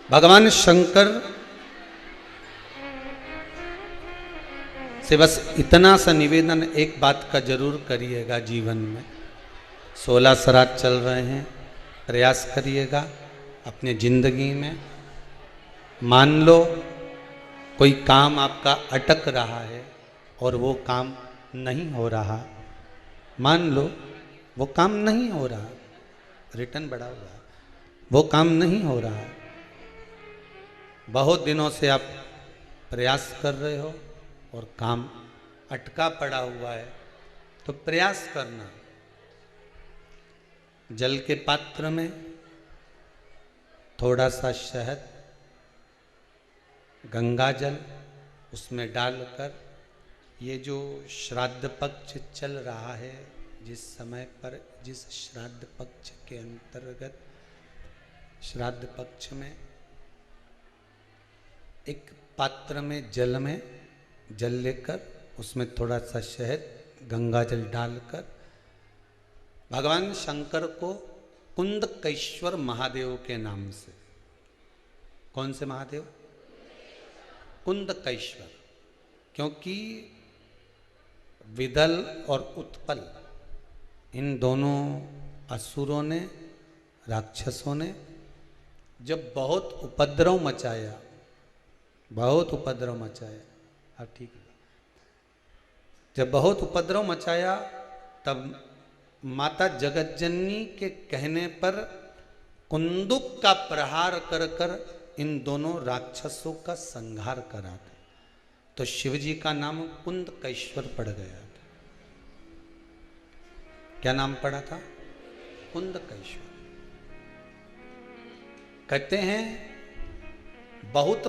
भगवान शंकर से बस इतना सा निवेदन एक बात का जरूर करिएगा जीवन में। 16 श्राद्ध चल रहे हैं, प्रयास करिएगा अपने जिंदगी में। मान लो कोई काम आपका अटक रहा है और वो काम नहीं हो रहा, मान लो वो काम नहीं हो रहा, रिटर्न बढ़ा हुआ है, वो काम नहीं हो रहा, बहुत दिनों से आप प्रयास कर रहे हो और काम अटका पड़ा हुआ है, तो प्रयास करना। जल के पात्र में थोड़ा सा शहद, गंगा जल उसमें डालकर, ये जो श्राद्ध पक्ष चल रहा है, जिस समय पर जिस श्राद्ध पक्ष के अंतर्गत, श्राद्ध पक्ष में एक पात्र में जल लेकर उसमें थोड़ा सा शहद, गंगा जल डालकर भगवान शंकर को कुंदकेश्वर महादेव के नाम से, कौन से महादेव? कुंदकेश्वर, क्योंकि विदल और उत्पल इन दोनों असुरों ने, राक्षसों ने जब बहुत उपद्रव मचाया, बहुत उपद्रव मचाया, हाँ ठीक है, जब बहुत उपद्रव मचाया तब माता जगतजननी के कहने पर कुंदुक का प्रहार कर कर इन दोनों राक्षसों का संहार करा था। तो शिवजी का नाम कुंदकेश्वर पड़ गया था। क्या नाम पड़ा था? कुंदकेश्वर। कहते हैं बहुत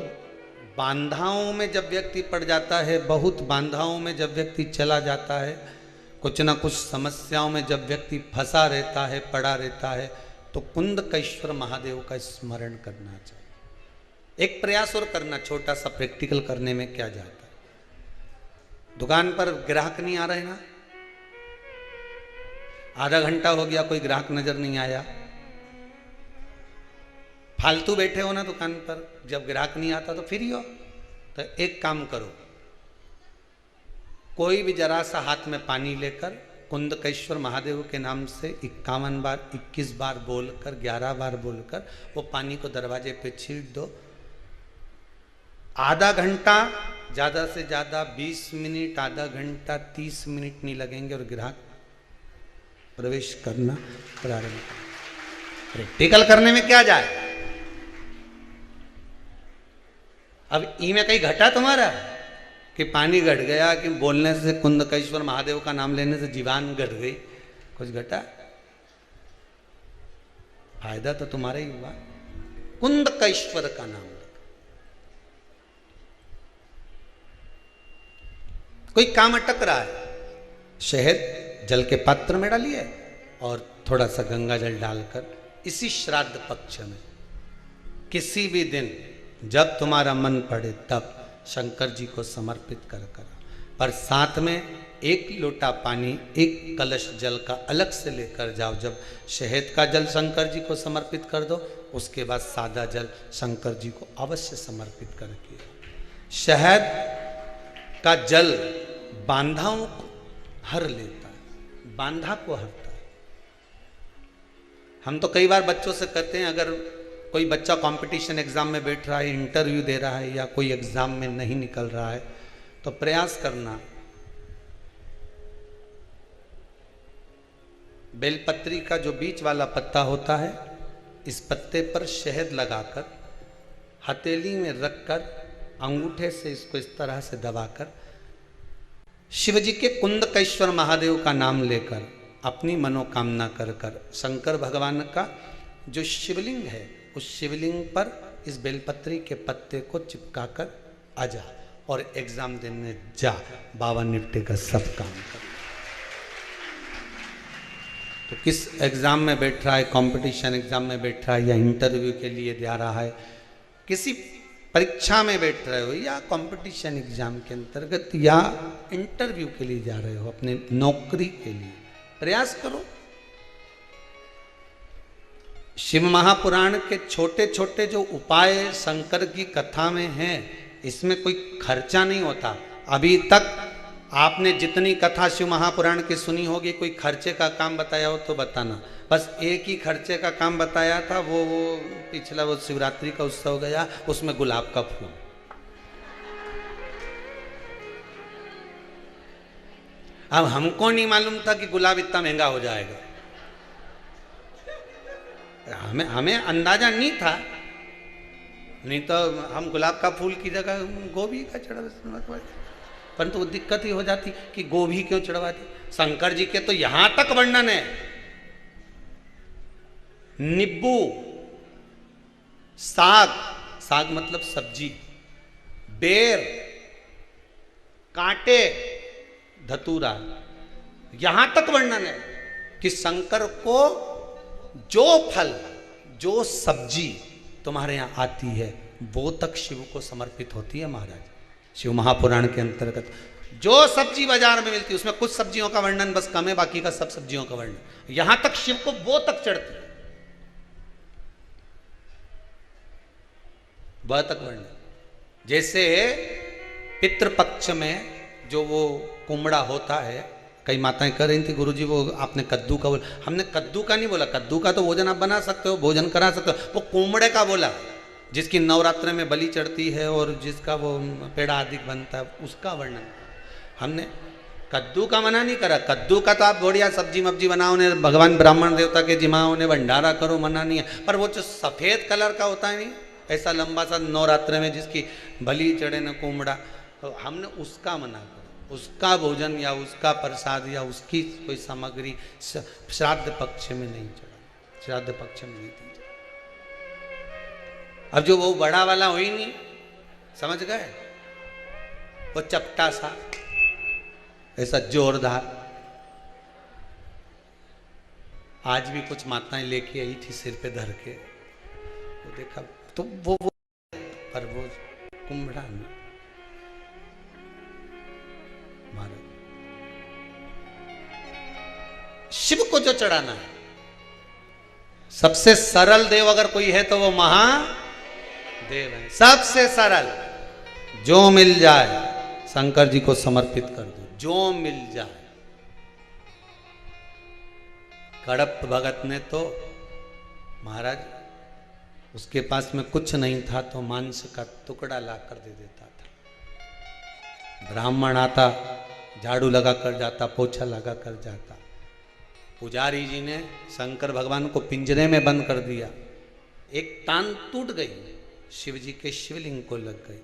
बांधाओं में जब व्यक्ति पड़ जाता है, बहुत बांधाओं में जब व्यक्ति चला जाता है, कुछ ना कुछ समस्याओं में जब व्यक्ति फंसा रहता है, पड़ा रहता है, तो कुंदकेश्वर महादेव का स्मरण करना चाहिए। एक प्रयास और करना, छोटा सा प्रैक्टिकल करने में क्या जाता है। दुकान पर ग्राहक नहीं आ रहे ना, आधा घंटा हो गया कोई ग्राहक नजर नहीं आया, फालतू बैठे हो ना दुकान पर, जब ग्राहक नहीं आता तो फ्री हो, तो एक काम करो, कोई भी जरा सा हाथ में पानी लेकर कुंदकेश्वर महादेव के नाम से 51 बार, 21 बार बोलकर, 11 बार बोलकर वो पानी को दरवाजे पे छीट दो। आधा घंटा, ज्यादा से ज्यादा 20 मिनट, आधा घंटा 30 मिनट नहीं लगेंगे और ग्राहक प्रवेश करना प्रारंभ। प्रैक्टिकल करने में क्या जाए। अब ई में कहीं घटा तुम्हारा कि पानी घट गया, कि बोलने से, कुंदकेश्वर महादेव का नाम लेने से जीवान घट गई, कुछ घटा? फायदा तो तुम्हारा ही हुआ। कुंदकेश्वर का नाम, कोई काम अटक रहा है, शहद जल के पात्र में डालिए और थोड़ा सा गंगा जल डालकर इसी श्राद्ध पक्ष में किसी भी दिन जब तुम्हारा मन पड़े तब शंकर जी को समर्पित कर कर, पर साथ में एक लोटा पानी, एक कलश जल का अलग से लेकर जाओ। जब शहद का जल शंकर जी को समर्पित कर दो, उसके बाद सादा जल शंकर जी को अवश्य समर्पित करके। शहद का जल बांधाओं को हर लेता है, बांधा को हरता है। हम तो कई बार बच्चों से कहते हैं, अगर कोई बच्चा कंपटीशन एग्जाम में बैठ रहा है, इंटरव्यू दे रहा है, या कोई एग्जाम में नहीं निकल रहा है, तो प्रयास करना, बेलपत्री का जो बीच वाला पत्ता होता है, इस पत्ते पर शहद लगाकर हथेली में रखकर अंगूठे से इसको इस तरह से दबाकर शिवजी के कुंदकेश्वर महादेव का नाम लेकर अपनी मनोकामना कर कर शंकर भगवान का जो शिवलिंग है, उस शिवलिंग पर इस बेलपत्री के पत्ते को चिपकाकर आ जा और एग्जाम देने जा, बाबा निपटे का सब काम कर। तो किस एग्जाम में बैठ रहा है, कंपटीशन एग्जाम में बैठ रहा है, या इंटरव्यू के लिए जा रहा है, किसी परीक्षा में बैठ रहे हो, या कंपटीशन एग्जाम के अंतर्गत, या इंटरव्यू के लिए जा रहे हो, अपने नौकरी के लिए, प्रयास करो। शिव महापुराण के छोटे छोटे जो उपाय शंकर की कथा में हैं, इसमें कोई खर्चा नहीं होता। अभी तक आपने जितनी कथा शिव महापुराण की सुनी होगी, कोई खर्चे का काम बताया हो तो बताना। बस एक ही खर्चे का काम बताया था, वो पिछला वो शिवरात्रि का उत्सव गया, उसमें गुलाब का फूल। अब हमको नहीं मालूम था कि गुलाब इतना महंगा हो जाएगा, हमें अंदाजा नहीं था, नहीं तो हम गुलाब का फूल की जगह गोभी का चढ़ा, परंतु वो दिक्कत ही हो जाती कि गोभी क्यों चढ़वाती। शंकर जी के तो यहां तक वर्णन है, नींबू, साग, साग मतलब सब्जी, बेर, कांटे, धतूरा, यहां तक वर्णन है कि शंकर को जो फल, जो सब्जी तुम्हारे यहां आती है वो तक शिव को समर्पित होती है। महाराज शिव महापुराण के अंतर्गत जो सब्जी बाजार में मिलती है, उसमें कुछ सब्जियों का वर्णन बस कम है, बाकी का सब सब्जियों का वर्णन। यहां तक शिव को वो तक चढ़ती है, वह तक वर्णन। जैसे पितृपक्ष में जो वो कुमड़ा होता है, कई माताएं कह रही थी गुरुजी वो आपने कद्दू का बोला, हमने कद्दू का नहीं बोला, कद्दू का तो भोजन आप बना सकते हो, भोजन करा सकते हो, वो कुमड़े का बोला, जिसकी नवरात्र में बलि चढ़ती है और जिसका वो पेड़ा आदि बनता है, उसका वर्णन। हमने कद्दू का मना नहीं करा, कद्दू का तो आप बढ़िया सब्जी मब्जी बनाओ ने, भगवान ब्राह्मण देवता के जिमाओ ने भंडारा करो, मना नहीं है। पर वो जो सफेद कलर का होता है नहीं, ऐसा लंबा सा नवरात्र में जिसकी बलि चढ़े न कुमड़ा, तो हमने उसका मना करो, उसका भोजन या उसका प्रसाद या उसकी कोई सामग्री श्राद्ध पक्ष में नहीं चढ़ा, श्राद्ध पक्ष में नहीं दी। अब जो वो बड़ा वाला हो ही नहीं, समझ गए, वो चपटा सा ऐसा जोरदार, आज भी कुछ माताएं लेके आई थी सिर पे धर के, वो देखा तो वो पर वो कुम्भड़ा नहीं। शिव को जो चढ़ाना है, सबसे सरल देव अगर कोई है तो वो महादेव है, सबसे सरल। जो मिल जाए शंकर जी को समर्पित कर दो, जो मिल जाए। कड़प भगत ने तो महाराज उसके पास में कुछ नहीं था तो मांस का टुकड़ा ला कर दे देता था। ब्राह्मण आता, झाड़ू लगा कर जाता, पोछा लगा कर जाता। पुजारी जी ने शंकर भगवान को पिंजरे में बंद कर दिया, एक टांग टूट गई, शिव जी के शिवलिंग को लग गई।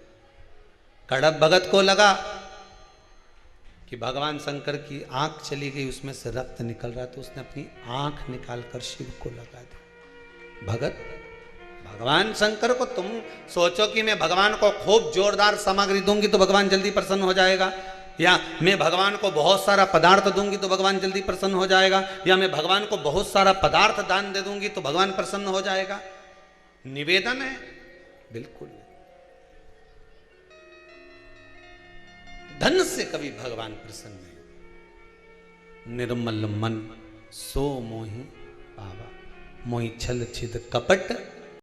कड़प भगत को लगा कि भगवान शंकर की आंख चली गई, उसमें से रक्त निकल रहा, तो उसने अपनी आंख निकालकर शिव को लगा दी। भगत, भगवान शंकर को तुम सोचो कि मैं भगवान को खूब जोरदार सामग्री दूंगी तो भगवान जल्दी प्रसन्न हो जाएगा, या मैं भगवान को बहुत सारा पदार्थ दूंगी तो भगवान जल्दी प्रसन्न हो जाएगा, या मैं भगवान को बहुत सारा पदार्थ दान दे दूंगी तो भगवान प्रसन्न हो जाएगा। निवेदन है, बिल्कुल धन से कभी भगवान प्रसन्न नहीं। निर्मल मन सो मोहि पावा, मोहि छल छिद कपट